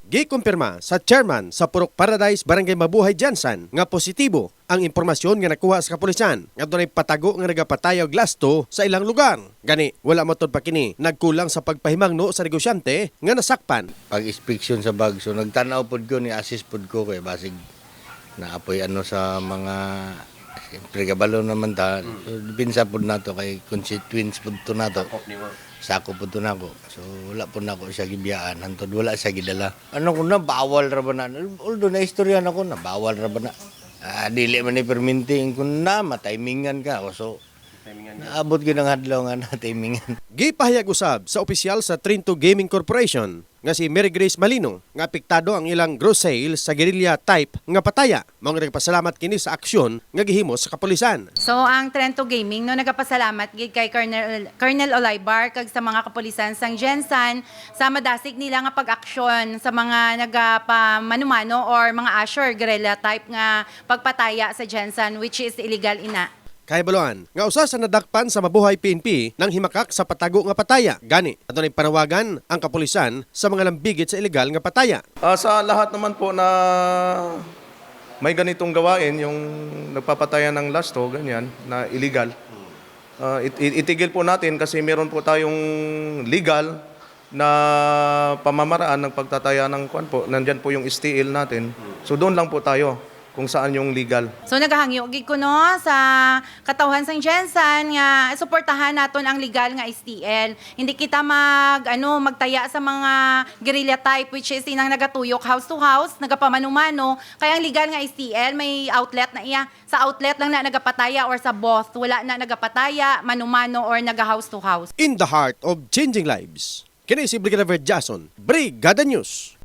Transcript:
Gikumpirma sa chairman sa Purok Paradise Barangay Mabuhay Jansan nga positibo ang impormasyon nga nakuha sa kapulisan nga dunay patago nga nagapatayaw gasto sa ilang lugar. Gani wala matod pa kini nagkulang sa pagpahimangno sa negosyante nga nasakpan. Pag-inspeksyon sa bag, so nagtanaw pod ko ni assist pod ko kay basig naapoy ano sa mga siyempre kabalo naman ta. So pinsa pod nato kay constituents pod to nato. Sako po ito na ako. So, wala po na ako siya gibiyaan. Hantod, wala siya gidala. Ano ko na, bawal ra ba na? Although na istorya na ko na, bawal ra ba na? Dili man ni perminting ko na, matimingan ka. So, naabot ginang hadlaw nga na, timingan. Gipahayag usab sa opisyal sa Trinto Gaming Corporation nga si Mary Grace Malino nga apektado ang ilang gross sales sa guerrilla type nga pataya. Mao nga nagpasalamat kini sa aksyon nga gihimo sa kapulisan. So ang Trento Gaming no nagapasalamat gid kay Colonel Olaybar kag sa mga kapulisan sang Gensan sa madasig nila nga pag-aksyon sa mga nagapamanumano or mga assure guerrilla type nga pagpataya sa Gensan which is illegal ina. Kay baluan, nga usa sa nadakpan sa Mabuhay PNP nang himakak sa patago nga pataya. Gani, adunay panawagan ang kapulisan sa mga lambigit sa ilegal nga pataya. Sa lahat naman po na may ganitong gawain, yung nagpapataya ng lasto, ganyan, na illegal, itigil po natin kasi meron po tayong legal na pamamaraan ng pagtataya ng kwan po. Nandyan po yung STL natin. So doon lang po tayo kung saan yung legal. So naghahangyo gid ko no sa katawhan sang Gensan nga suportahan naton ang legal nga STL. Hindi kita magtaya sa mga guerrilla type which is inang nagatuyok house to house, nagapamanumano. Kaya ang legal nga STL may outlet na iya. Sa outlet lang na nagapataya or sa both wala na nagapataya, manumano or naga house to house. In the heart of changing lives. Kini si Brigadier Jason, Brigada News.